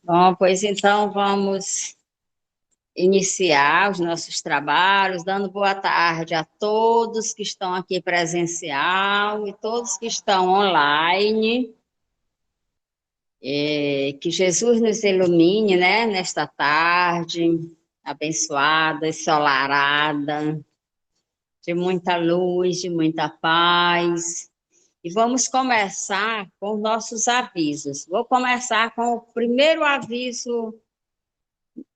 Bom, pois então vamos iniciar os nossos trabalhos, dando boa tarde a todos que estão aqui presencial e todos que estão online. Que Jesus nos ilumine, né, nesta tarde abençoada, ensolarada, de muita luz, de muita paz. E vamos começar com os nossos avisos. Vou começar com o primeiro aviso,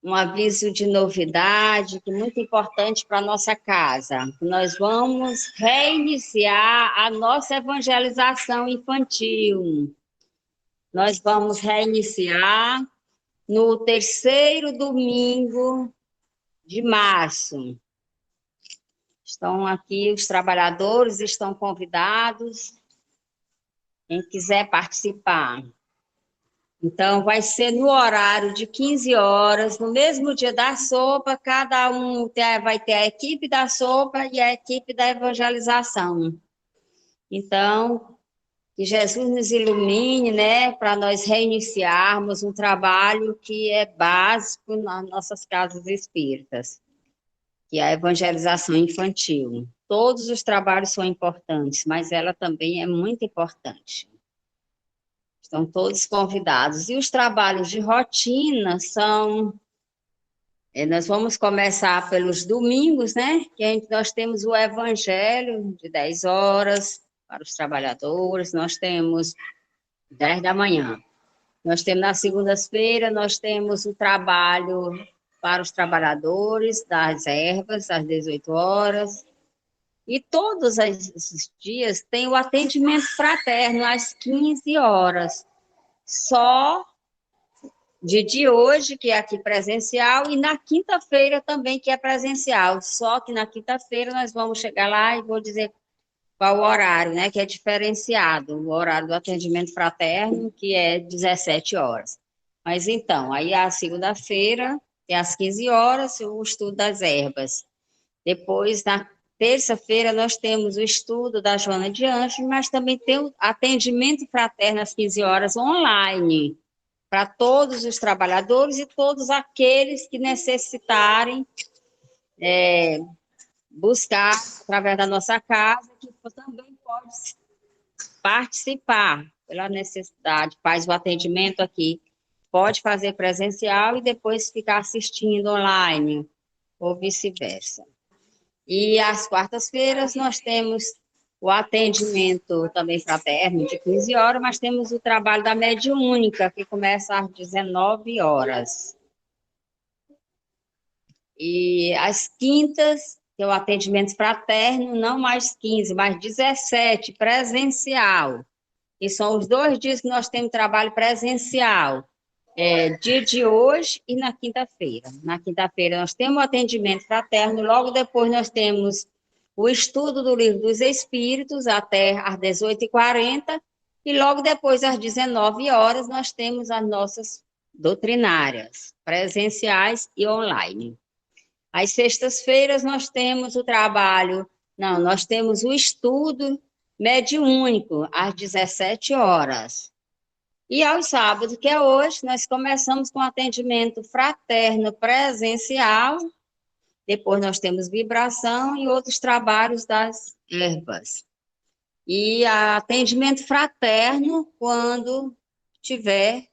um aviso de novidade, que é muito importante para a nossa casa. Nós vamos reiniciar a nossa evangelização infantil. Nós vamos reiniciar no terceiro domingo de março. Estão aqui, os trabalhadores estão convidados, quem quiser participar. Então, vai ser no horário de 15 horas, no mesmo dia da sopa, cada um vai ter a equipe da sopa e a equipe da evangelização. Então, que Jesus nos ilumine, né, para nós reiniciarmos um trabalho que é básico nas nossas casas espíritas, que é a evangelização infantil. Todos os trabalhos são importantes, mas ela também é muito importante. Estão todos convidados. E os trabalhos de rotina são... Nós vamos começar pelos domingos, né? Que nós temos o evangelho de 10 horas para os trabalhadores, nós temos 10 da manhã. Nós temos na segunda-feira, nós temos o trabalho para os trabalhadores das ervas, às 18 horas. E todos os dias tem o atendimento fraterno, às 15 horas. Só de hoje, que é aqui presencial, e na quinta-feira também, que é presencial. Só que na quinta-feira nós vamos chegar lá e vou dizer qual o horário, né, que é diferenciado, o horário do atendimento fraterno, que é 17 horas. Mas então, aí a segunda-feira, é às 15 horas, o estudo das ervas. Depois, na terça-feira, nós temos o estudo da Joana de Anjos, mas também tem o atendimento fraterno às 15 horas online, para todos os trabalhadores e todos aqueles que necessitarem buscar, através da nossa casa, que também pode participar, pela necessidade, faz o atendimento aqui, pode fazer presencial e depois ficar assistindo online, ou vice-versa. E às quartas-feiras nós temos o atendimento também fraterno de 15 horas, mas temos o trabalho da mediúnica, que começa às 19 horas. E às quintas, que é o atendimento fraterno, não mais 15, mas 17, presencial. E são os 2 dias que nós temos trabalho presencial. Dia de hoje e na quinta-feira. Na quinta-feira nós temos o atendimento fraterno, logo depois nós temos o estudo do Livro dos Espíritos, até às 18h40, e logo depois, às 19 horas, nós temos as nossas doutrinárias, presenciais e online. Às sextas-feiras nós temos o trabalho, nós temos o estudo mediúnico, às 17 horas. E aos sábados, que é hoje, nós começamos com atendimento fraterno presencial, depois nós temos vibração e outros trabalhos das ervas. E atendimento fraterno quando tiver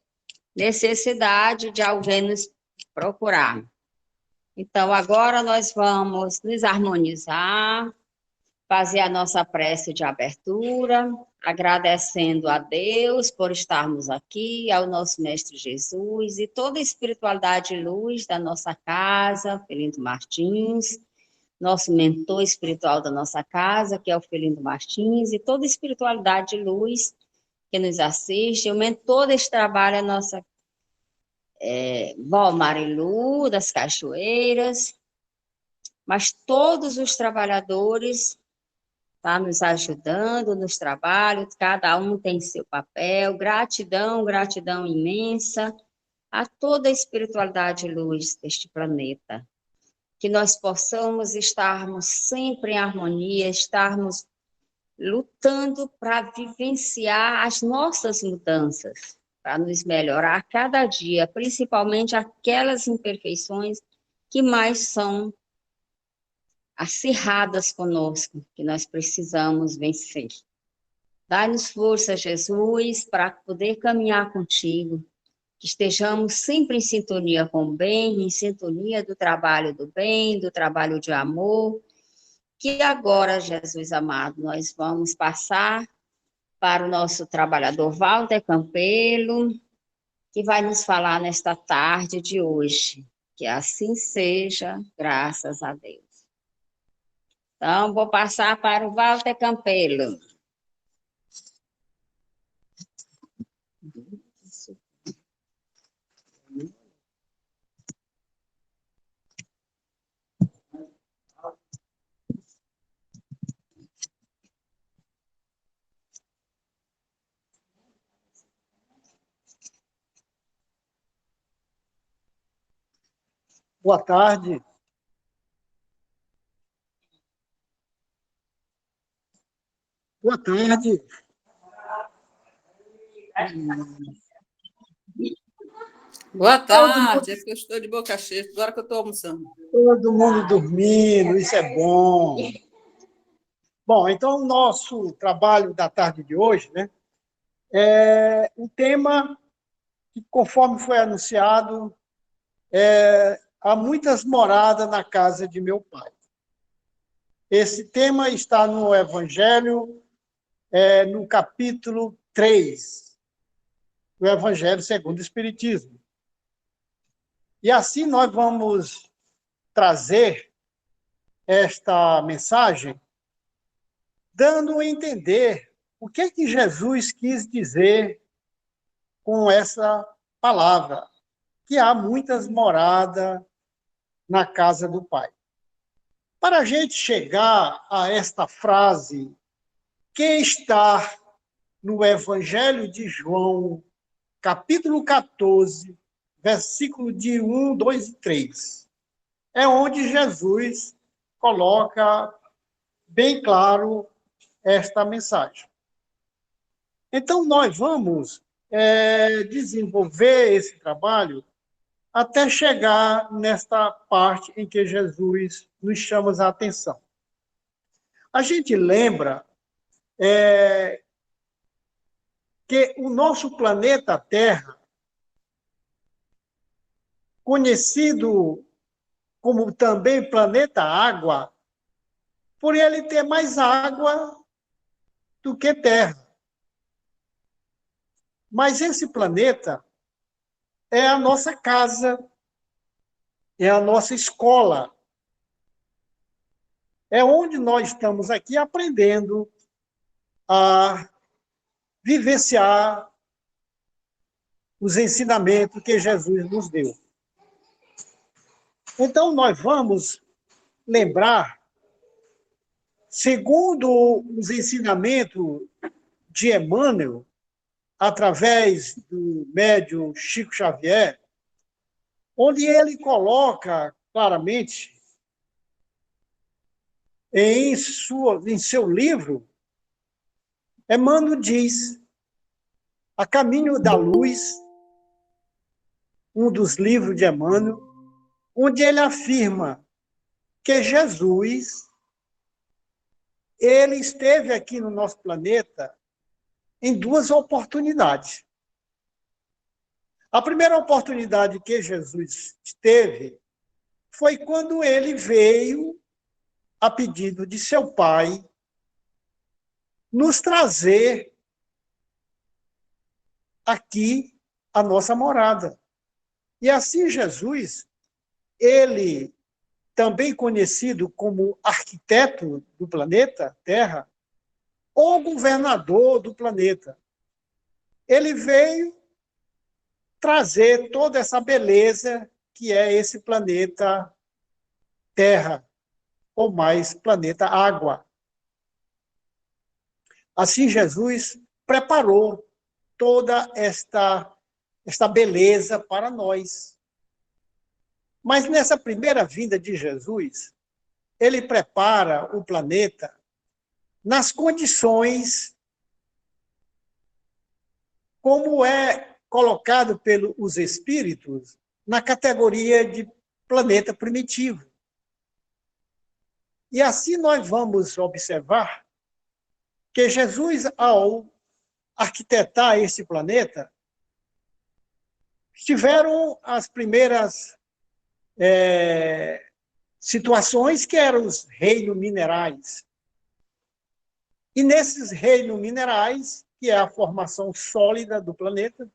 necessidade de alguém nos procurar. Então, agora nós vamos nos harmonizar, fazer a nossa prece de abertura, agradecendo a Deus por estarmos aqui, ao nosso Mestre Jesus e toda a espiritualidade e luz da nossa casa, Felindo Martins, nosso mentor espiritual da nossa casa, que é o Felindo Martins, e toda a espiritualidade e luz que nos assiste. O mentor deste trabalho é a nossa vó Marilu, das Cachoeiras, mas todos os trabalhadores está nos ajudando nos trabalhos, cada um tem seu papel. Gratidão, gratidão imensa a toda a espiritualidade e luz deste planeta. Que nós possamos estarmos sempre em harmonia, estarmos lutando para vivenciar as nossas mudanças, para nos melhorar a cada dia, principalmente aquelas imperfeições que mais são acirradas conosco, que nós precisamos vencer. Dá-nos força, Jesus, para poder caminhar contigo, que estejamos sempre em sintonia com o bem, em sintonia do trabalho do bem, do trabalho de amor, que agora, Jesus amado, nós vamos passar para o nosso trabalhador Walter Campelo, que vai nos falar nesta tarde de hoje. Que assim seja, graças a Deus. Então, vou passar para o Walter Campelo. Boa tarde. Boa tarde. Boa tarde, é porque eu estou de boca cheia, agora que eu estou almoçando. Todo mundo dormindo, isso é bom. Bom, então o nosso trabalho da tarde de hoje, né, é um tema que, conforme foi anunciado, há muitas moradas na casa de meu pai. Esse tema está no Evangelho, no capítulo 3, do Evangelho segundo o Espiritismo. E assim nós vamos trazer esta mensagem dando a entender o que Jesus quis dizer com essa palavra, que há muitas moradas na casa do Pai. Para a gente chegar a esta frase, que está no Evangelho de João, capítulo 14, versículo de 1, 2 e 3, é onde Jesus coloca bem claro esta mensagem. Então, nós vamos desenvolver esse trabalho até chegar nesta parte em que Jesus nos chama a atenção. A gente lembra que o nosso planeta Terra, conhecido como também planeta Água, por ele ter mais água do que terra. Mas esse planeta é a nossa casa, é a nossa escola. É onde nós estamos aqui aprendendo a vivenciar os ensinamentos que Jesus nos deu. Então, nós vamos lembrar, segundo os ensinamentos de Emmanuel, através do médium Chico Xavier, onde ele coloca claramente em seu livro, Emmanuel diz, A Caminho da Luz, um dos livros de Emmanuel, onde ele afirma que Jesus, ele esteve aqui no nosso planeta em duas oportunidades. A primeira oportunidade que Jesus teve foi quando ele veio, a pedido de seu pai, nos trazer aqui a nossa morada. E assim Jesus, ele, também conhecido como arquiteto do planeta Terra, ou governador do planeta, ele veio trazer toda essa beleza que é esse planeta Terra, ou mais planeta Água. Assim, Jesus preparou toda esta beleza para nós. Mas nessa primeira vinda de Jesus, ele prepara o planeta nas condições como é colocado pelos espíritos na categoria de planeta primitivo. E assim nós vamos observar que Jesus, ao arquitetar esse planeta, tiveram as primeiras situações que eram os reinos minerais. E nesses reinos minerais, que é a formação sólida do planeta,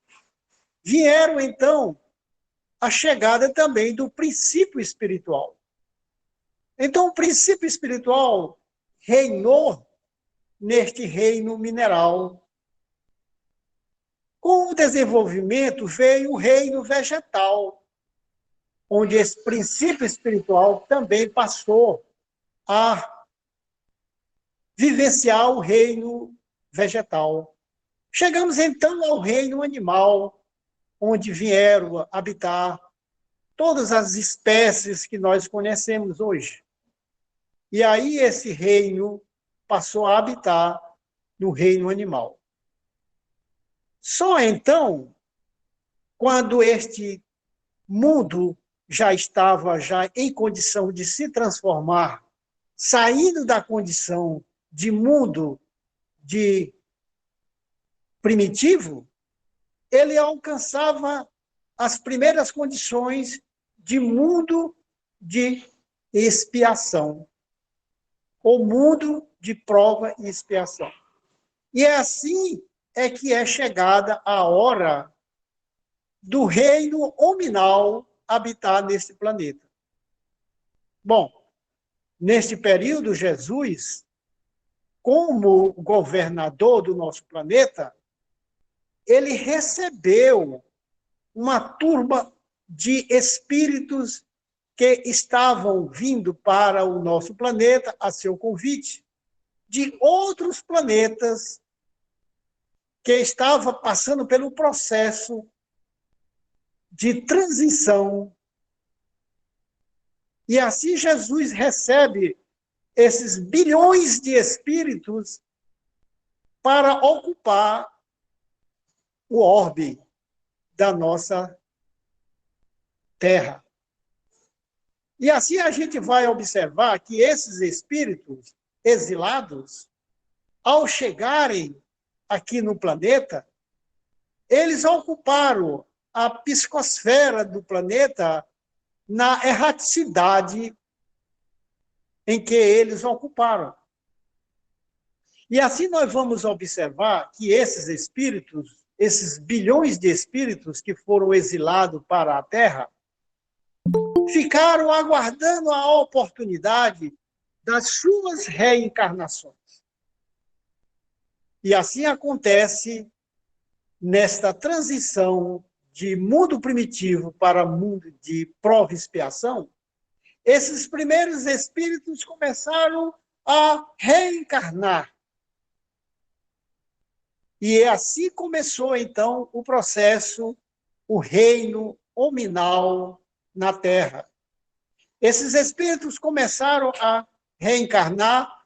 vieram, então, a chegada também do princípio espiritual. Então, o princípio espiritual reinou neste reino mineral. Com o desenvolvimento veio o reino vegetal, onde esse princípio espiritual também passou a vivenciar o reino vegetal. Chegamos então ao reino animal, onde vieram habitar todas as espécies que nós conhecemos hoje. E aí esse reino passou a habitar no reino animal. Só então, quando este mundo já estava em condição de se transformar, saindo da condição de mundo de primitivo, ele alcançava as primeiras condições de mundo de expiação, ou mundo de prova e expiação. E é assim que é chegada a hora do reino hominal habitar nesse planeta. Bom, neste período, Jesus, como governador do nosso planeta, ele recebeu uma turma de espíritos que estavam vindo para o nosso planeta a seu convite, de outros planetas que estavam passando pelo processo de transição. E assim Jesus recebe esses bilhões de espíritos para ocupar o orbe da nossa Terra. E assim a gente vai observar que esses espíritos exilados, ao chegarem aqui no planeta, eles ocuparam a psicosfera do planeta na erraticidade em que eles ocuparam. E assim nós vamos observar que esses espíritos, esses bilhões de espíritos que foram exilados para a Terra, ficaram aguardando a oportunidade das suas reencarnações. E assim acontece nesta transição de mundo primitivo para mundo de prova e expiação, esses primeiros espíritos começaram a reencarnar. E assim começou, então, o processo, o reino hominal na Terra. Esses espíritos começaram a reencarnar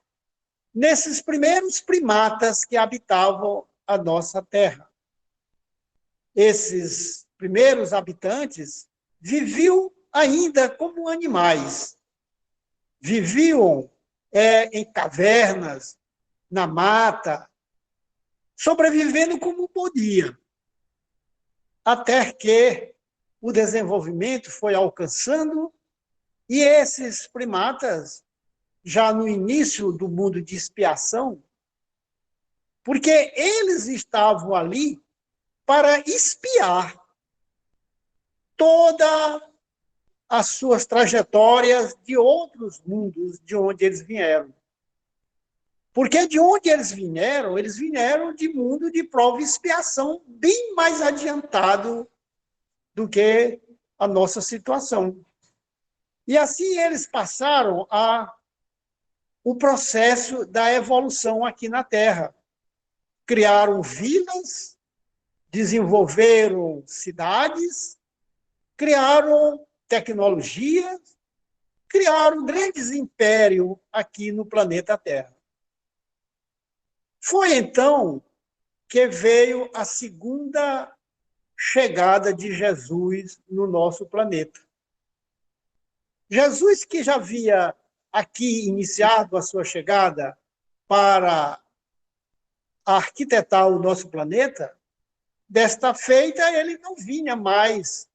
nesses primeiros primatas que habitavam a nossa Terra. Esses primeiros habitantes viviam ainda como animais. Viviam em cavernas, na mata, sobrevivendo como podia. Até que o desenvolvimento foi alcançando e esses primatas, já no início do mundo de expiação, porque eles estavam ali para espiar todas as suas trajetórias de outros mundos de onde eles vieram. Porque de onde eles vieram de mundo de prova e expiação bem mais adiantado do que a nossa situação. E assim eles passaram o processo da evolução aqui na Terra. Criaram vilas, desenvolveram cidades, criaram tecnologias, criaram grandes impérios aqui no planeta Terra. Foi então que veio a segunda chegada de Jesus no nosso planeta. Jesus, que já havia aqui iniciado a sua chegada para arquitetar o nosso planeta, desta feita ele não vinha mais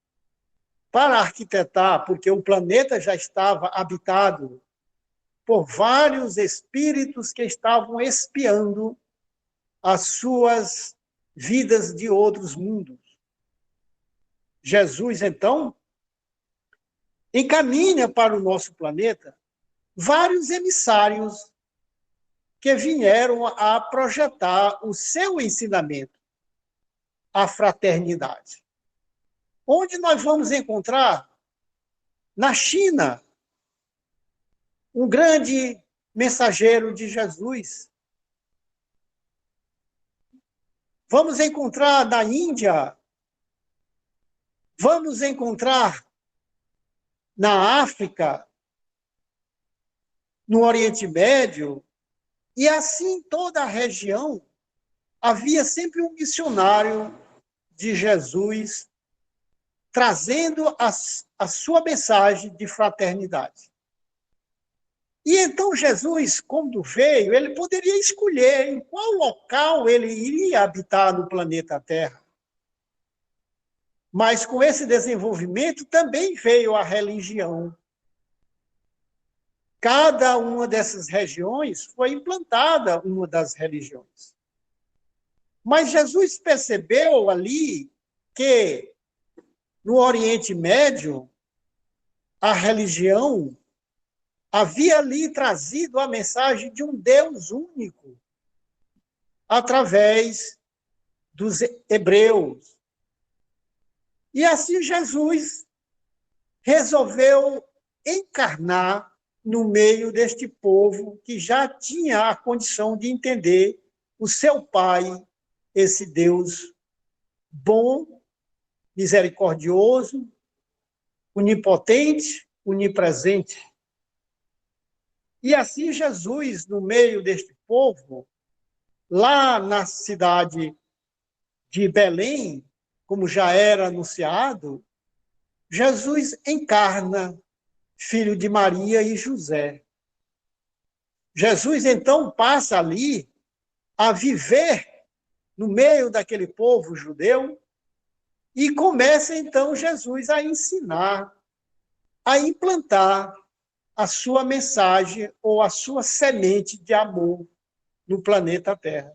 para arquitetar, porque o planeta já estava habitado por vários espíritos que estavam espiando as suas vidas de outros mundos. Jesus, então, encaminha para o nosso planeta vários emissários que vieram a projetar o seu ensinamento, a fraternidade. Onde nós vamos encontrar? Na China, um grande mensageiro de Jesus. Vamos encontrar na Índia, vamos encontrar na África, no Oriente Médio, e assim toda a região havia sempre um missionário de Jesus trazendo a sua mensagem de fraternidade. E então Jesus, quando veio, ele poderia escolher em qual local ele iria habitar no planeta Terra. Mas com esse desenvolvimento também veio a religião. Cada uma dessas regiões foi implantada uma das religiões. Mas Jesus percebeu ali que no Oriente Médio a religião havia ali trazido a mensagem de um Deus único através dos hebreus. E assim Jesus resolveu encarnar no meio deste povo que já tinha a condição de entender o seu Pai, esse Deus bom, misericordioso, onipotente, onipresente. E assim Jesus, no meio deste povo, lá na cidade de Belém, como já era anunciado, Jesus encarna, filho de Maria e José. Jesus, então, passa ali a viver no meio daquele povo judeu e começa, então, Jesus a ensinar, a implantar a sua mensagem ou a sua semente de amor no planeta Terra.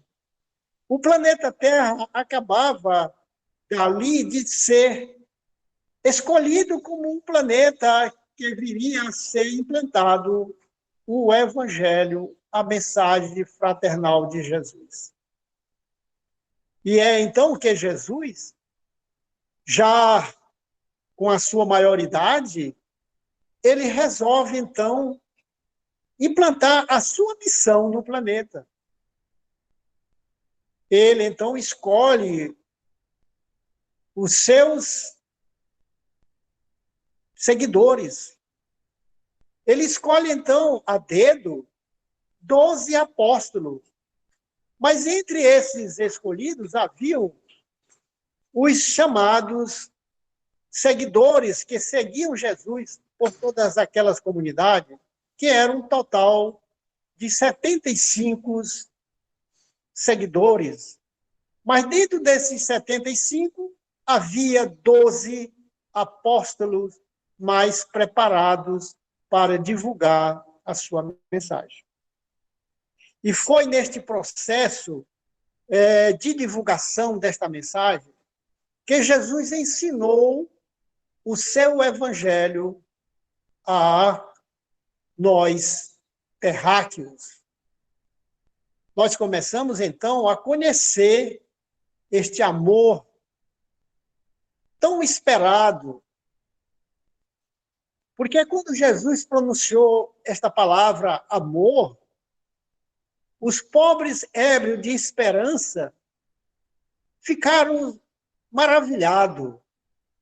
O planeta Terra acabava ali de ser escolhido como um planeta que viria a ser implantado o Evangelho, a mensagem fraternal de Jesus. E é então que Jesus, já com a sua maioridade, ele resolve, então, implantar a sua missão no planeta. Ele, então, escolhe os seus seguidores. Ele escolhe, então, a dedo, 12 apóstolos. Mas entre esses escolhidos haviam os chamados seguidores que seguiam Jesus por todas aquelas comunidades, que eram um total de 75 seguidores. Mas dentro desses 75, havia 12 apóstolos mais preparados para divulgar a sua mensagem. E foi neste processo de divulgação desta mensagem que Jesus ensinou o seu evangelho a nós, terráqueos. Nós começamos, então, a conhecer este amor tão esperado. Porque quando Jesus pronunciou esta palavra amor, os pobres ébrios de esperança ficaram maravilhados,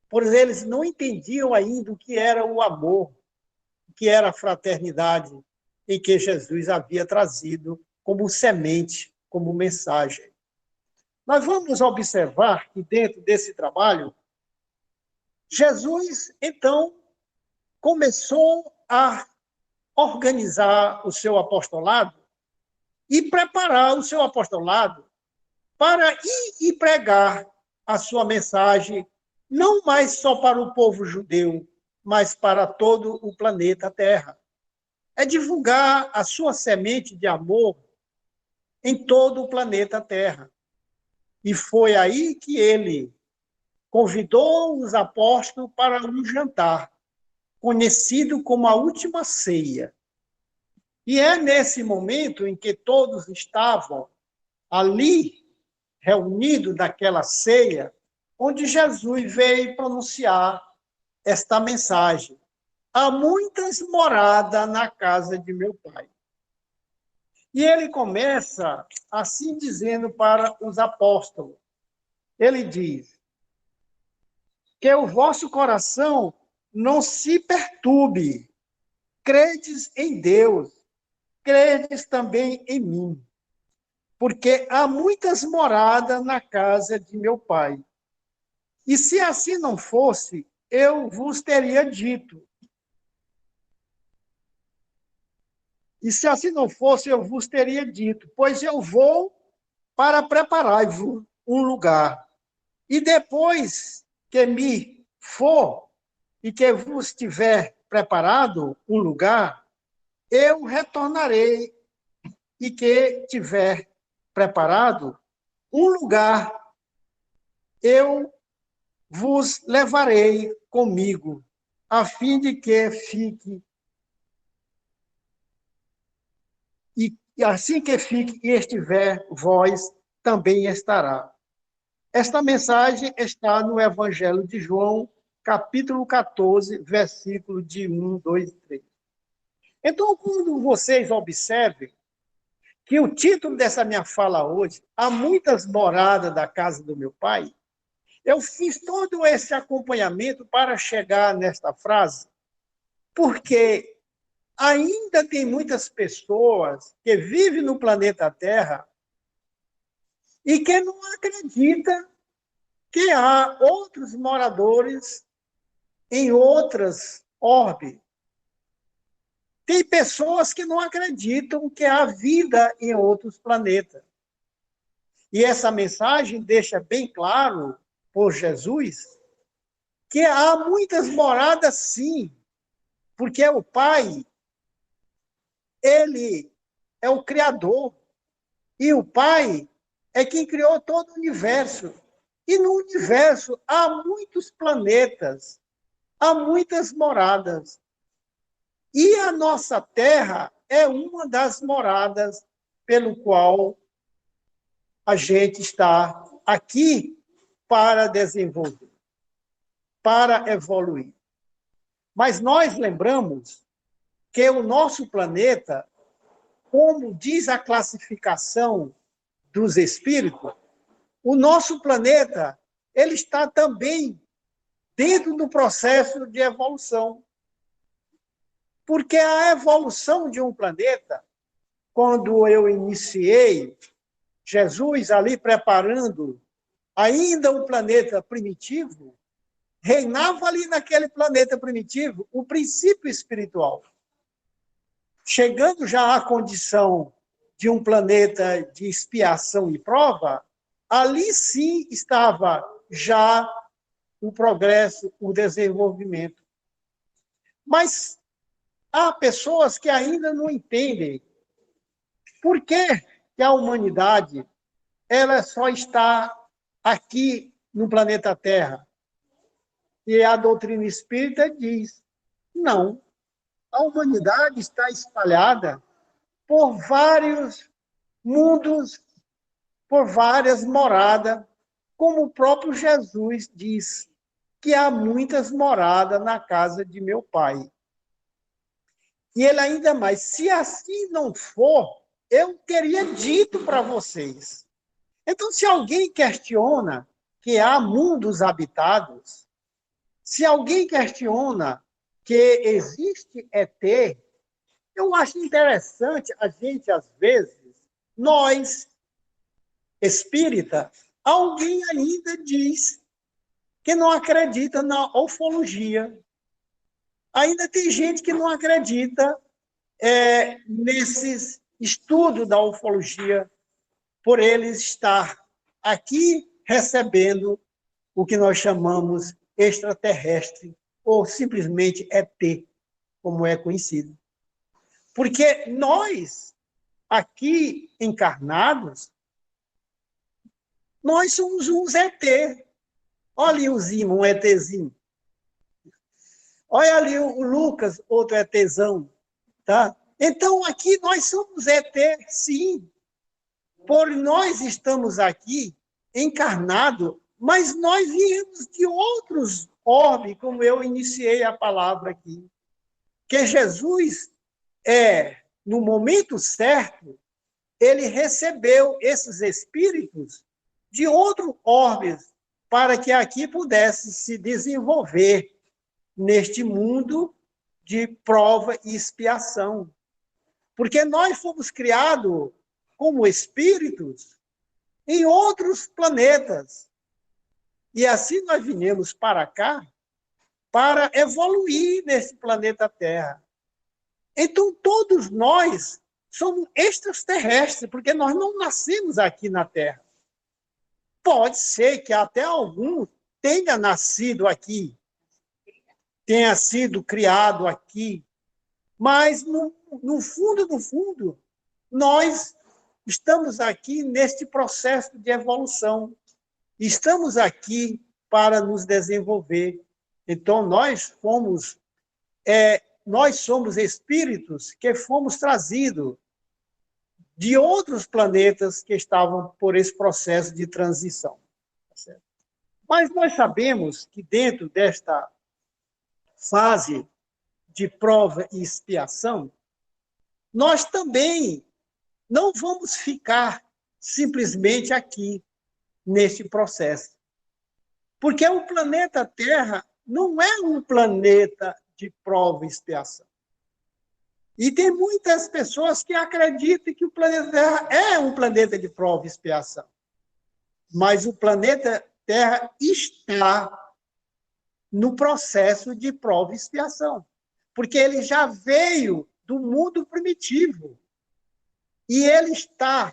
pois eles não entendiam ainda o que era o amor, o que era a fraternidade em que Jesus havia trazido como semente, como mensagem. Nós vamos observar que dentro desse trabalho, Jesus, então, começou a organizar o seu apostolado e preparar o seu apostolado para ir e pregar a sua mensagem, não mais só para o povo judeu, mas para todo o planeta Terra. É divulgar a sua semente de amor em todo o planeta Terra. E foi aí que ele convidou os apóstolos para um jantar, conhecido como a última ceia. E é nesse momento em que todos estavam ali, reunidos naquela ceia, onde Jesus veio pronunciar esta mensagem. Há muitas moradas na casa de meu pai. E ele começa assim dizendo para os apóstolos. Ele diz que o vosso coração não se perturbe. Credes em Deus, credes também em mim. Porque há muitas moradas na casa de meu pai. E se assim não fosse, eu vos teria dito. E se assim não fosse, eu vos teria dito, pois eu vou para preparar-vos um lugar. E depois que me for e que vos tiver preparado um lugar, eu retornarei e que tiver preparado um lugar, eu vos levarei comigo, a fim de que fique. E assim que fique e estiver, vós também estará. Esta mensagem está no Evangelho de João, capítulo 14, versículo de 1, 2 e 3. Então, quando vocês observem que o título dessa minha fala hoje, há muitas moradas da casa do meu pai, eu fiz todo esse acompanhamento para chegar nesta frase, porque ainda tem muitas pessoas que vivem no planeta Terra e que não acreditam que há outros moradores em outras orbes. Tem pessoas que não acreditam que há vida em outros planetas. E essa mensagem deixa bem claro, por Jesus, que há muitas moradas, sim, porque o Pai, ele é o Criador, e o Pai é quem criou todo o universo. E no universo há muitos planetas, há muitas moradas. E a nossa Terra é uma das moradas pelo qual a gente está aqui para desenvolver, para evoluir. Mas nós lembramos que o nosso planeta, como diz a classificação dos espíritos, o nosso planeta ele está também dentro do processo de evolução. Porque a evolução de um planeta, quando eu iniciei, Jesus ali preparando ainda um planeta primitivo, reinava ali naquele planeta primitivo o princípio espiritual. Chegando já à condição de um planeta de expiação e prova, ali sim estava já o progresso, o desenvolvimento. Mas há pessoas que ainda não entendem por que a humanidade ela só está aqui no planeta Terra. E a doutrina espírita diz, não, a humanidade está espalhada por vários mundos, por várias moradas, como o próprio Jesus diz, que há muitas moradas na casa de meu pai. E ele ainda mais, se assim não for, eu teria dito para vocês. Então, se alguém questiona que há mundos habitados, se alguém questiona que existe ET, eu acho interessante a gente, às vezes, nós espírita, alguém ainda diz que não acredita na ufologia. Ainda tem gente que não acredita nesses estudos da ufologia, por eles estar aqui recebendo o que nós chamamos extraterrestre, ou simplesmente ET, como é conhecido. Porque nós, aqui encarnados, nós somos uns ET. Olha ali o Zima, um ETzinho. Olha ali o Lucas, outro ETzão. Tá? Então, aqui nós somos ET, sim. Por nós estamos aqui encarnados, mas nós viemos de outros orbes, como eu iniciei a palavra aqui. Que Jesus, no momento certo, ele recebeu esses espíritos de outros orbes, para que aqui pudesse se desenvolver neste mundo de prova e expiação. Porque nós fomos criados como espíritos em outros planetas. E assim nós viemos para cá para evoluir nesse planeta Terra. Então, todos nós somos extraterrestres, porque nós não nascemos aqui na Terra. Pode ser que até algum tenha nascido aqui, tenha sido criado aqui, mas, no fundo, nós estamos aqui neste processo de evolução. Estamos aqui para nos desenvolver. Então, nós somos espíritos que fomos trazidos de outros planetas que estavam por esse processo de transição. Mas nós sabemos que dentro desta fase de prova e expiação, nós também não vamos ficar simplesmente aqui, neste processo. Porque o planeta Terra não é um planeta de prova e expiação. E tem muitas pessoas que acreditam que o planeta Terra é um planeta de prova e expiação. Mas o planeta Terra está no processo de prova e expiação. Porque ele já veio do mundo primitivo. E ele está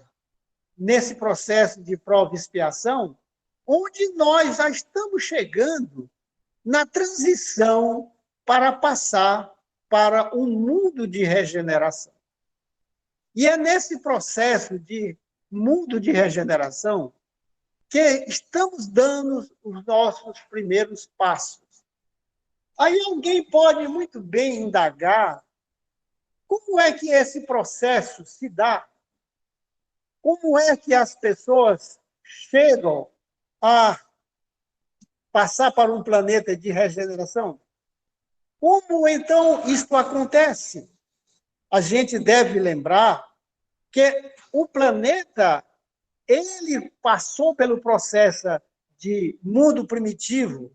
nesse processo de prova e expiação, onde nós já estamos chegando na transição para passar para um mundo de regeneração. E é nesse processo de mundo de regeneração que estamos dando os nossos primeiros passos. Aí alguém pode muito bem indagar como é que esse processo se dá. Como é que as pessoas chegam a passar para um planeta de regeneração? Como, então, isso acontece? A gente deve lembrar que o planeta ele passou pelo processo de mundo primitivo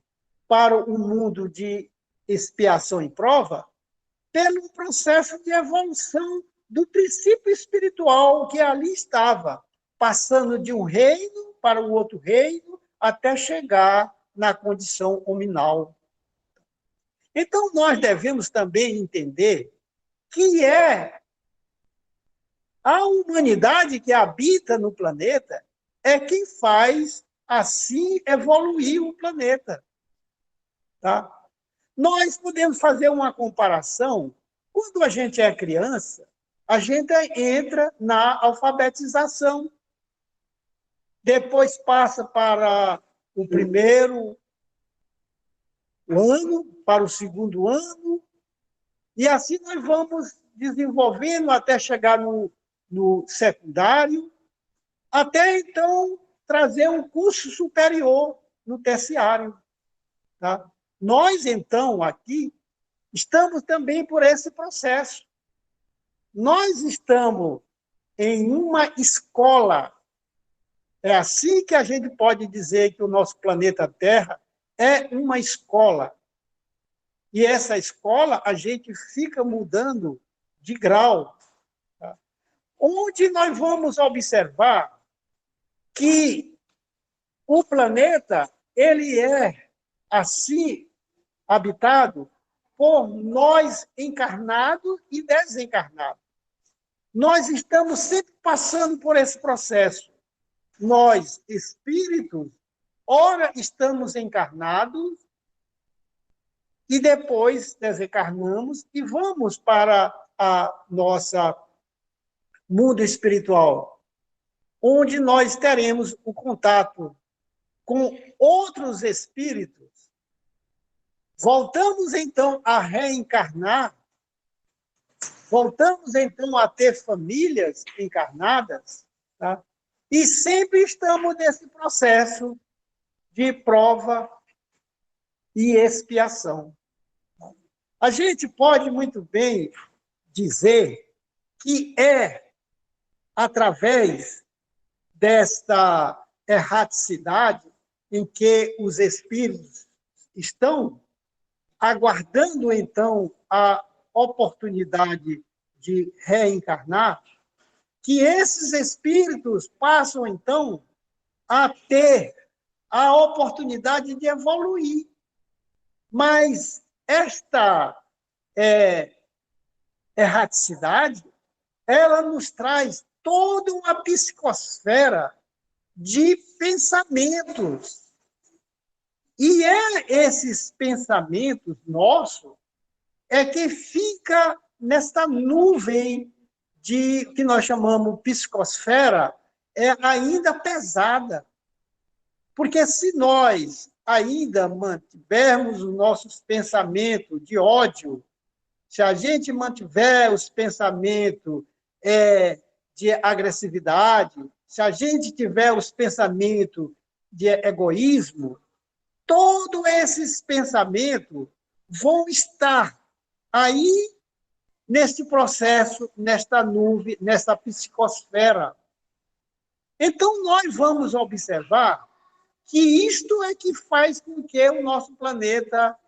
para o mundo de expiação e prova pelo processo de evolução do princípio espiritual que ali estava, passando de um reino para o outro reino, até chegar na condição hominal. Então, nós devemos também entender que é a humanidade que habita no planeta é quem faz assim evoluir o planeta. Tá? Nós podemos fazer uma comparação. Quando a gente é criança, a gente entra na alfabetização. Depois passa para o primeiro ano, para o segundo ano, e assim nós vamos desenvolvendo até chegar no secundário, até então trazer um curso superior no terciário. Tá? Nós, então, aqui, estamos também por esse processo. Nós estamos em uma escola. É assim que a gente pode dizer que o nosso planeta Terra é uma escola. E essa escola a gente fica mudando de grau. Tá? Onde nós vamos observar que o planeta ele é assim habitado por nós encarnados e desencarnados. Nós estamos sempre passando por esse processo. Nós, espíritos, ora estamos encarnados e depois desencarnamos e vamos para a nossa mundo espiritual, onde nós teremos o contato com outros espíritos. Voltamos, então, a reencarnar, voltamos, então, a ter famílias encarnadas, tá? E sempre estamos nesse processo de prova e expiação. A gente pode muito bem dizer que é através desta erraticidade em que os espíritos estão aguardando, então, a oportunidade de reencarnar, que esses espíritos passam, então, a ter a oportunidade de evoluir. Mas esta erraticidade, ela nos traz toda uma psicosfera de pensamentos. E esses pensamentos nossos que fica nesta nuvem de que nós chamamos psicosfera, ainda pesada. Porque se nós ainda mantivermos os nossos pensamentos de ódio, se a gente mantiver os pensamentos de agressividade, se a gente tiver os pensamentos de egoísmo, todos esses pensamentos vão estar aí neste processo, nesta nuvem, nesta psicosfera. Então, nós vamos observar que isto é que faz com que o nosso planeta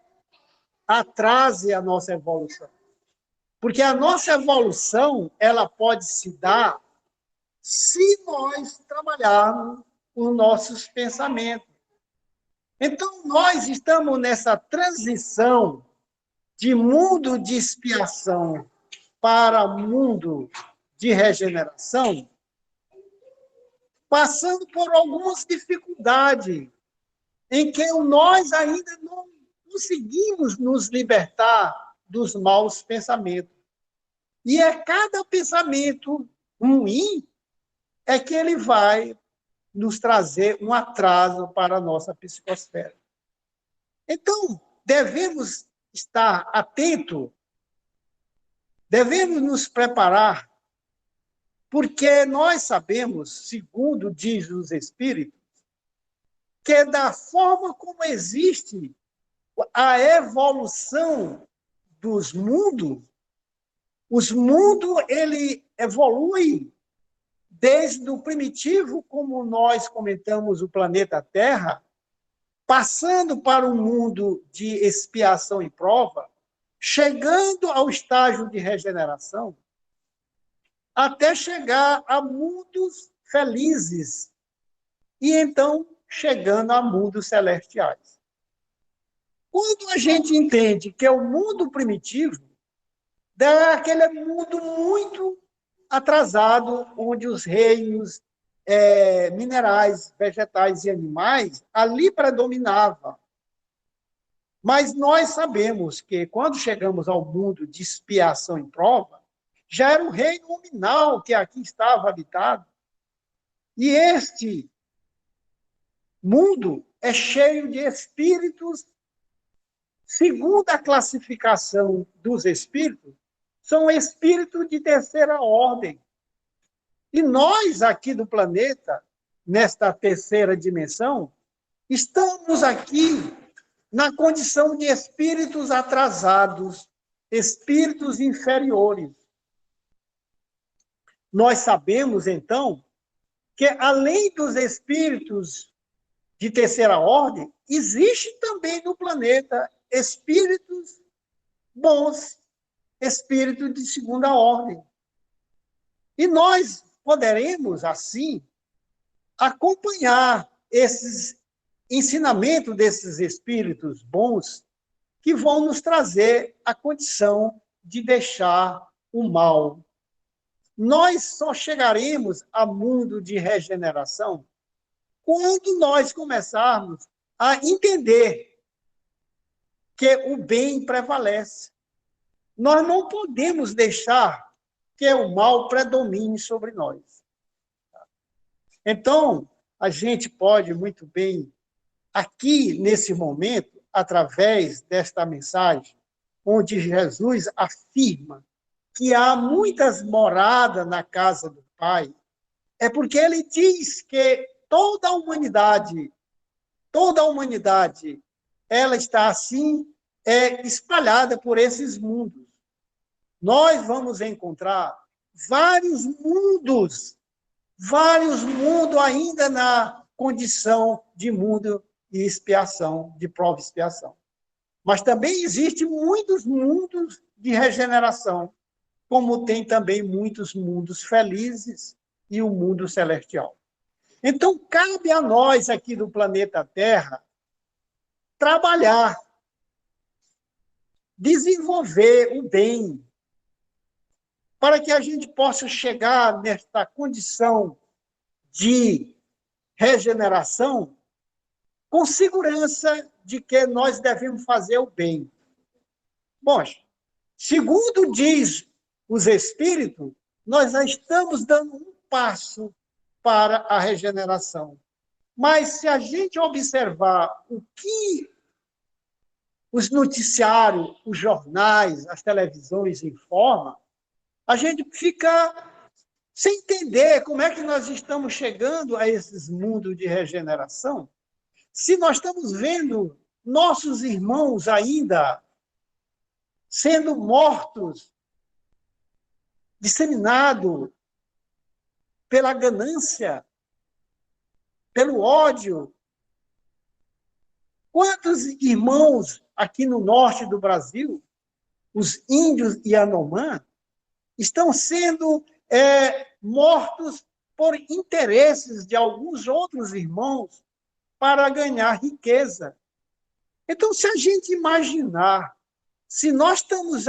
atrase a nossa evolução. Porque a nossa evolução, ela pode se dar se nós trabalharmos os nossos pensamentos. Então, nós estamos nessa transição de mundo de expiação para mundo de regeneração, passando por algumas dificuldades, em que nós ainda não conseguimos nos libertar dos maus pensamentos. E cada pensamento ruim que ele vai nos trazer um atraso para a nossa psicosfera. Então, devemos estar atentos, devemos nos preparar, porque nós sabemos, segundo diz os Espíritos, que da forma como existe a evolução dos mundos, os mundos ele evolui desde o primitivo, como nós comentamos, o planeta Terra, passando para um mundo de expiação e prova, chegando ao estágio de regeneração, até chegar a mundos felizes, e então chegando a mundos celestiais. Quando a gente entende que é o mundo primitivo, é aquele mundo muito atrasado, onde os reinos minerais, vegetais e animais ali predominavam. Mas nós sabemos que, quando chegamos ao mundo de expiação e prova, já era o reino nominal que aqui estava habitado. E este mundo é cheio de espíritos, segundo a classificação dos espíritos, são espíritos de terceira ordem. E nós, aqui do planeta, nesta terceira dimensão, estamos aqui na condição de espíritos atrasados, espíritos inferiores. Nós sabemos, então, que além dos espíritos de terceira ordem, existe também no planeta espíritos bons, espíritos de segunda ordem. E nós poderemos, assim, acompanhar esses ensinamentos desses espíritos bons que vão nos trazer a condição de deixar o mal. Nós só chegaremos a mundo de regeneração quando nós começarmos a entender que o bem prevalece. Nós não podemos deixar que o mal predomine sobre nós. Então, a gente pode muito bem, aqui nesse momento, através desta mensagem, onde Jesus afirma que há muitas moradas na casa do Pai, é porque ele diz que toda a humanidade, ela está assim, espalhada por esses mundos. Nós vamos encontrar vários mundos ainda na condição de mundo e expiação, de prova e expiação. Mas também existem muitos mundos de regeneração, como tem também muitos mundos felizes e o mundo celestial. Então, cabe a nós aqui do planeta Terra trabalhar, desenvolver o bem, para que a gente possa chegar nesta condição de regeneração com segurança de que nós devemos fazer o bem. Bom, segundo diz os Espíritos, nós já estamos dando um passo para a regeneração. Mas se a gente observar o que os noticiários, os jornais, as televisões informam, a gente fica sem entender como é que nós estamos chegando a esses mundos de regeneração, se nós estamos vendo nossos irmãos ainda sendo mortos, disseminados pela ganância, pelo ódio. Quantos irmãos aqui no norte do Brasil, os índios Yanomã, estão sendo mortos por interesses de alguns outros irmãos para ganhar riqueza. Então, se a gente imaginar, se nós estamos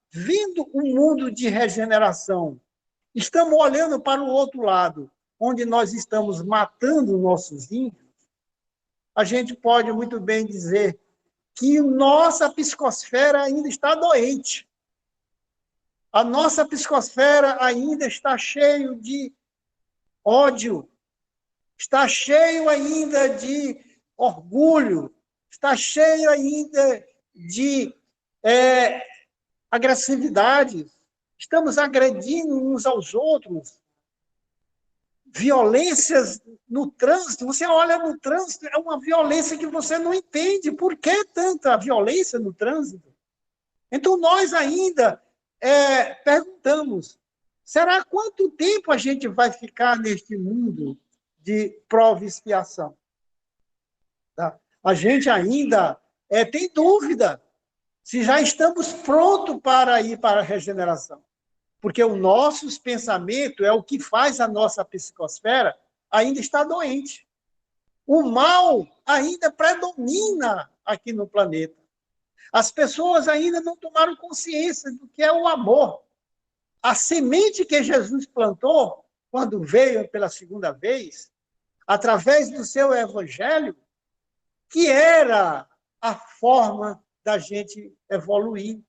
vendo um mundo de regeneração, estamos olhando para o outro lado, onde nós estamos matando nossos índios, a gente pode muito bem dizer que nossa psicosfera ainda está doente. A nossa psicosfera ainda está cheio de ódio, está cheio ainda de orgulho, está cheio ainda de agressividade. Estamos agredindo uns aos outros. Violências no trânsito. Você olha no trânsito, é uma violência que você não entende. Por que tanta violência no trânsito? Então, nós ainda perguntamos, será quanto tempo a gente vai ficar neste mundo de prova e expiação? Tá? A gente ainda tem dúvida se já estamos prontos para ir para a regeneração. Porque o nosso pensamento é o que faz a nossa psicosfera ainda estar doente. O mal ainda predomina aqui no planeta. As pessoas ainda não tomaram consciência do que é o amor. A semente que Jesus plantou, quando veio pela segunda vez, através do seu evangelho, que era a forma da gente evoluir,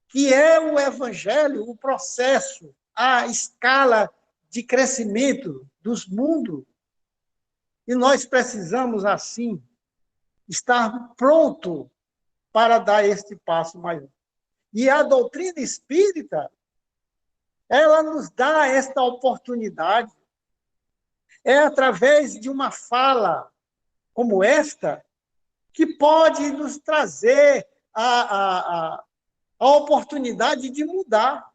que é o evangelho, o processo, a escala de crescimento dos mundos. E nós precisamos, assim, estar prontos para dar este passo maior. E a doutrina espírita, ela nos dá esta oportunidade. É através de uma fala como esta que pode nos trazer a oportunidade de mudar.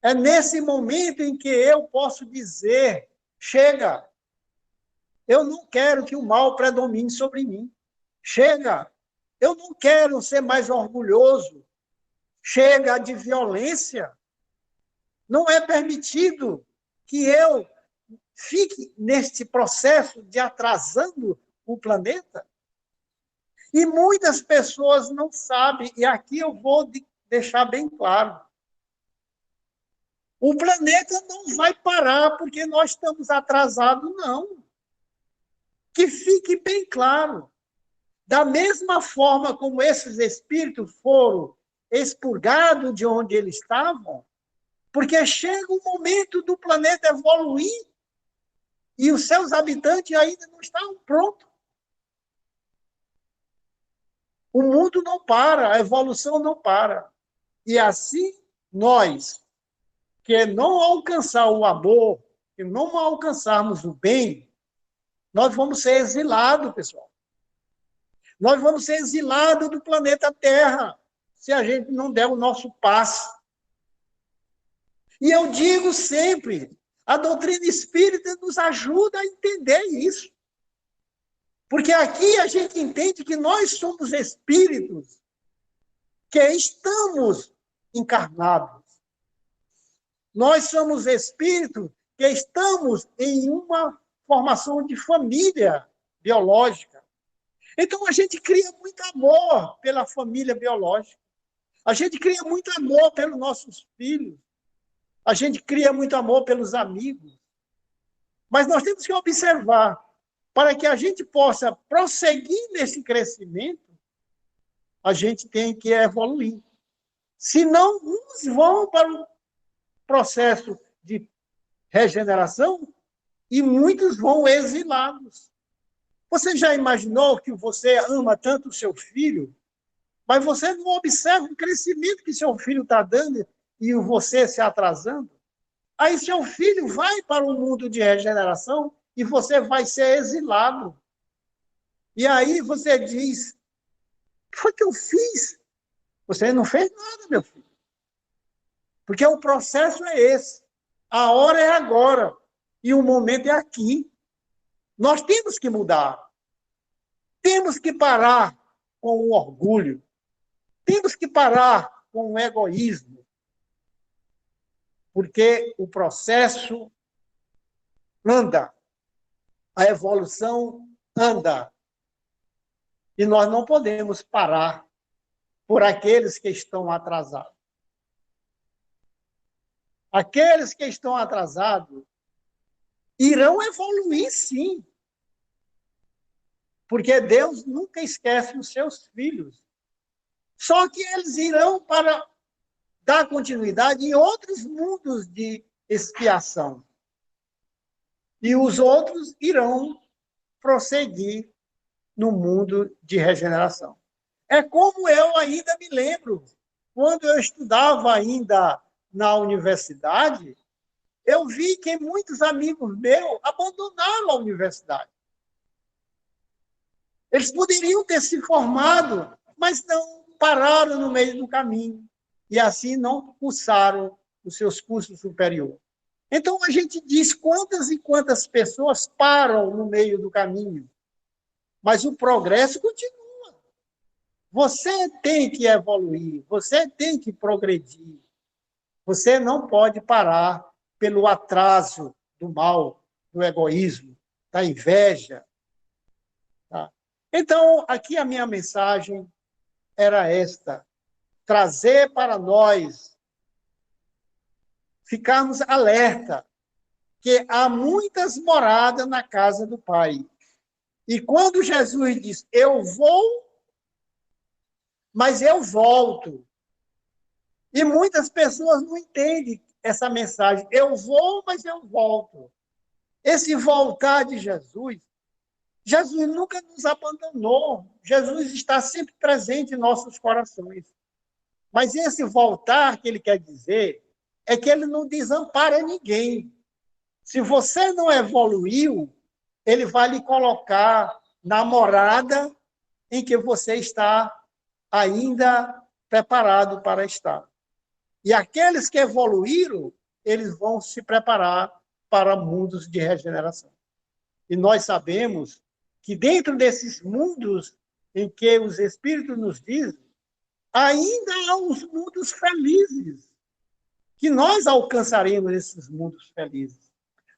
É nesse momento em que eu posso dizer, chega, eu não quero que o mal predomine sobre mim. Chega, eu não quero ser mais orgulhoso. Chega de violência. Não é permitido que eu fique neste processo de atrasando o planeta? E muitas pessoas não sabem, e aqui eu vou deixar bem claro. O planeta não vai parar porque nós estamos atrasados, não. Que fique bem claro. Da mesma forma como esses espíritos foram expurgados de onde eles estavam, porque chega o momento do planeta evoluir e os seus habitantes ainda não estão prontos. O mundo não para, a evolução não para. E assim, nós, que não alcançar o amor, que não alcançarmos o bem, nós vamos ser exilados, pessoal. Nós vamos ser exilados do planeta Terra, se a gente não der o nosso passo. E eu digo sempre, a doutrina espírita nos ajuda a entender isso. Porque aqui a gente entende que nós somos espíritos que estamos encarnados. Nós somos espíritos que estamos em uma formação de família biológica. Então, a gente cria muito amor pela família biológica. A gente cria muito amor pelos nossos filhos. A gente cria muito amor pelos amigos. Mas nós temos que observar, para que a gente possa prosseguir nesse crescimento, a gente tem que evoluir. Senão, uns vão para o processo de regeneração e muitos vão exilados. Você já imaginou que você ama tanto o seu filho, mas você não observa o crescimento que seu filho está dando e você se atrasando? Aí seu filho vai para o mundo de regeneração e você vai ser exilado. E aí você diz, o que foi que eu fiz? Você não fez nada, meu filho. Porque o processo é esse. A hora é agora. E o momento é aqui. Nós temos que mudar. Temos que parar com o orgulho. Temos que parar com o egoísmo. Porque o processo anda. A evolução anda. E nós não podemos parar por aqueles que estão atrasados. Aqueles que estão atrasados irão evoluir, sim. Porque Deus nunca esquece os seus filhos. Só que eles irão para dar continuidade em outros mundos de expiação. E os outros irão prosseguir no mundo de regeneração. É como eu ainda me lembro, quando eu estudava ainda na universidade, eu vi que muitos amigos meus abandonaram a universidade. Eles poderiam ter se formado, mas não pararam no meio do caminho e assim não cursaram os seus cursos superiores. Então, a gente diz quantas e quantas pessoas param no meio do caminho, mas o progresso continua. Você tem que evoluir, você tem que progredir. Você não pode parar pelo atraso do mal, do egoísmo, da inveja. Tá? Então, aqui a minha mensagem era esta: trazer para nós, ficarmos alerta, que há muitas moradas na casa do Pai. E quando Jesus diz, eu vou, mas eu volto. E muitas pessoas não entendem essa mensagem. Eu vou, mas eu volto. Esse voltar de Jesus, Jesus nunca nos abandonou. Jesus está sempre presente em nossos corações. Mas esse voltar que ele quer dizer é que ele não desampara ninguém. Se você não evoluiu, ele vai lhe colocar na morada em que você está ainda preparado para estar. E aqueles que evoluíram, eles vão se preparar para mundos de regeneração. E nós sabemos que dentro desses mundos em que os Espíritos nos dizem, ainda há os mundos felizes, que nós alcançaremos esses mundos felizes.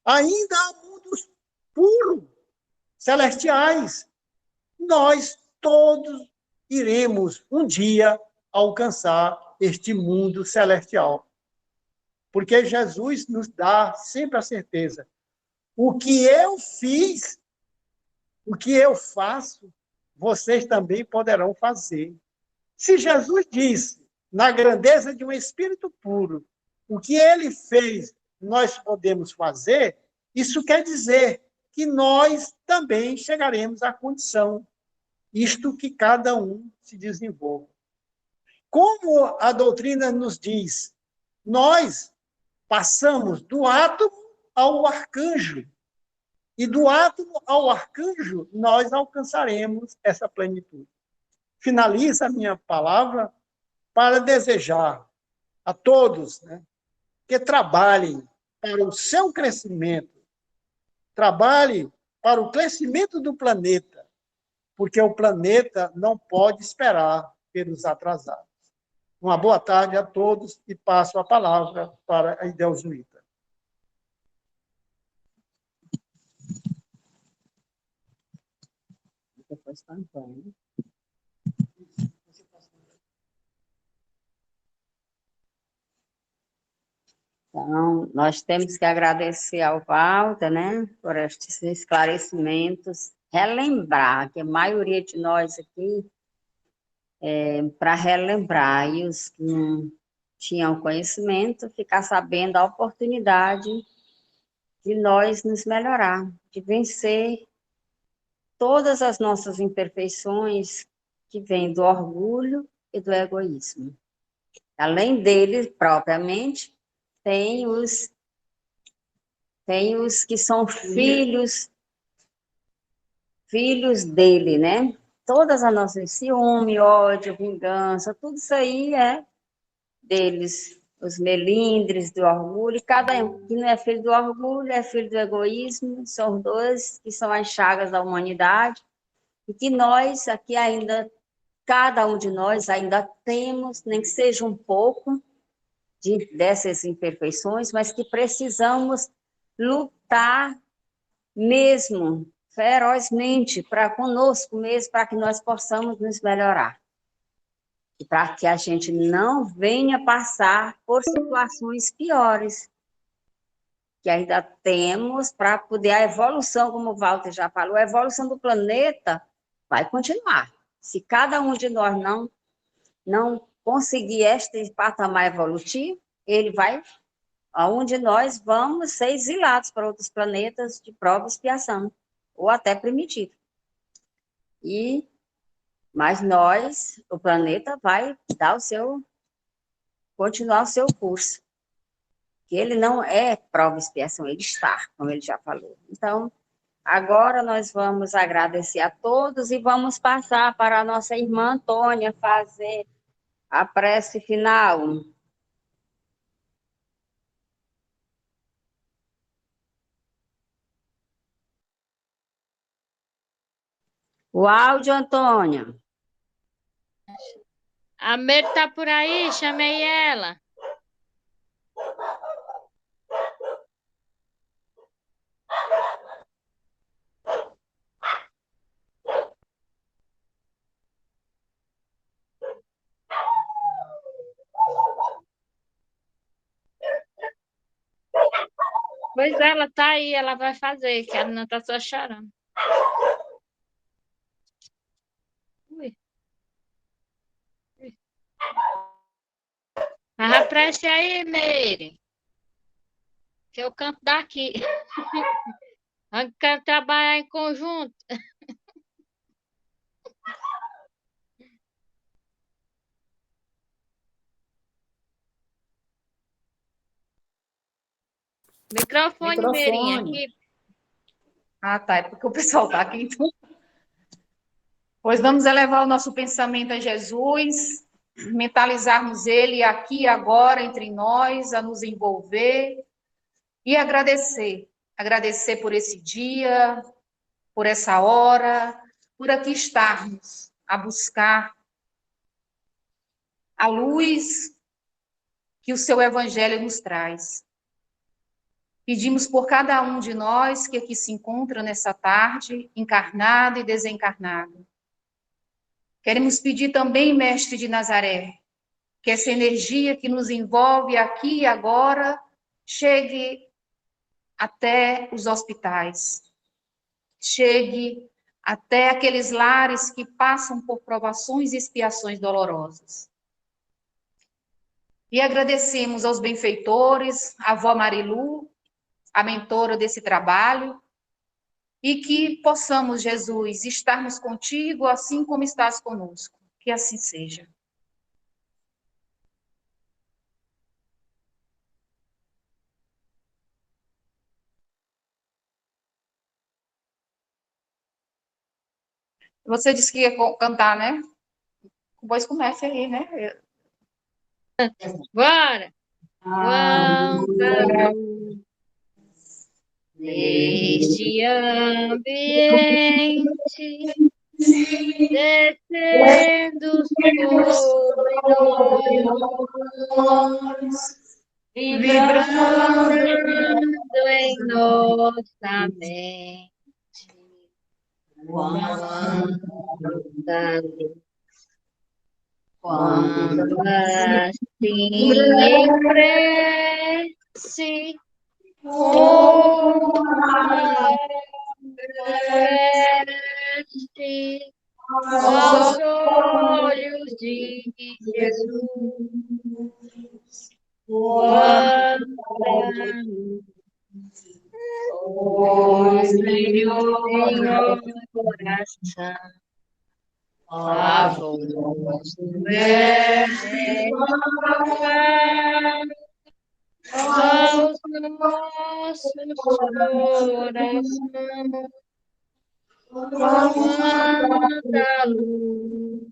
Ainda há mundos puros, celestiais. Nós todos iremos um dia alcançar este mundo celestial. Porque Jesus nos dá sempre a certeza. O que eu fiz, o que eu faço, vocês também poderão fazer. Se Jesus disse, na grandeza de um espírito puro, o que ele fez, nós podemos fazer, isso quer dizer que nós também chegaremos à condição, isto que cada um se desenvolva. Como a doutrina nos diz, nós passamos do átomo ao arcanjo, e do átomo ao arcanjo nós alcançaremos essa plenitude. Finalizo a minha palavra para desejar a todos, né, que trabalhem para o seu crescimento, trabalhem para o crescimento do planeta, porque o planeta não pode esperar pelos atrasados. Uma boa tarde a todos e passo a palavra para a Idelzuíta. Depois tá bom. Então, nós temos que agradecer ao Walter, né, por estes esclarecimentos, relembrar que a maioria de nós aqui, para relembrar, e os que não tinham conhecimento, ficar sabendo a oportunidade de nós nos melhorar, de vencer todas as nossas imperfeições que vêm do orgulho e do egoísmo. Além dele, propriamente, tem os que são filhos dele, né? Todas as nossas ciúme, ódio, vingança, tudo isso aí é deles, os melindres do orgulho, e cada um que não é filho do orgulho é filho do egoísmo, são os dois que são as chagas da humanidade, e que nós aqui ainda, cada um de nós ainda temos, nem que seja um pouco, dessas imperfeições, mas que precisamos lutar mesmo, ferozmente, para conosco mesmo, para que nós possamos nos melhorar. E para que a gente não venha passar por situações piores, que ainda temos para poder a evolução, como o Walter já falou, a evolução do planeta vai continuar. Se cada um de nós não conseguir este patamar evolutivo, ele vai, aonde nós vamos ser exilados para outros planetas de prova e expiação, ou até primitivo. Mas nós, o planeta vai dar continuar o seu curso. Que ele não é prova e expiação, ele está, como ele já falou. Então, agora nós vamos agradecer a todos e vamos passar para a nossa irmã Antônia fazer a prece final. O áudio, Antônia. A Meire está por aí, chamei ela. Pois ela está aí, ela vai fazer, que ela não está só chorando. Ui. Mas apresse aí, Meire. Que eu canto daqui. A gente quer trabalhar em conjunto. Microfone, Meirinha, aqui. Ah, tá. É porque o pessoal tá aqui, então. Pois vamos elevar o nosso pensamento a Jesus, mentalizarmos Ele aqui e agora entre nós, a nos envolver e agradecer. Agradecer por esse dia, por essa hora, por aqui estarmos a buscar a luz que o seu Evangelho nos traz. Pedimos por cada um de nós que aqui se encontra nessa tarde, encarnado e desencarnado. Queremos pedir também, Mestre de Nazaré, que essa energia que nos envolve aqui e agora chegue até os hospitais, chegue até aqueles lares que passam por provações e expiações dolorosas. E agradecemos aos benfeitores, a avó Marilu, a mentora desse trabalho, e que possamos, Jesus, estarmos contigo assim como estás conosco. Que assim seja. Você disse que ia cantar, né? Pois comece aí, né? Bora! Quanta luz neste ambiente, descendo sobre nós, vibrando em nossa mente. Quanta luz, quando assim em prece, uma prece aos olhos de Jesus. Quanta luz, pois brilhou em nosso coração a voz do Mestre aos nossos corações. Quanta luz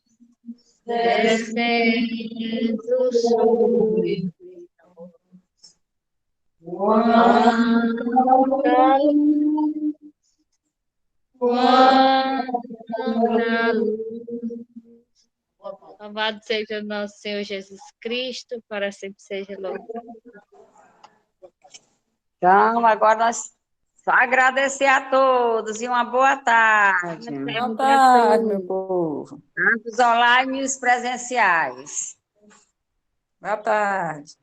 descendo sobre nós. Quanta luz, quanta luz. Louvado seja o nosso Senhor Jesus Cristo, para sempre seja louvado. Então, agora nós só agradecer a todos e uma boa tarde, Boa tarde, meu povo. tanto os online e os presenciais. Boa tarde.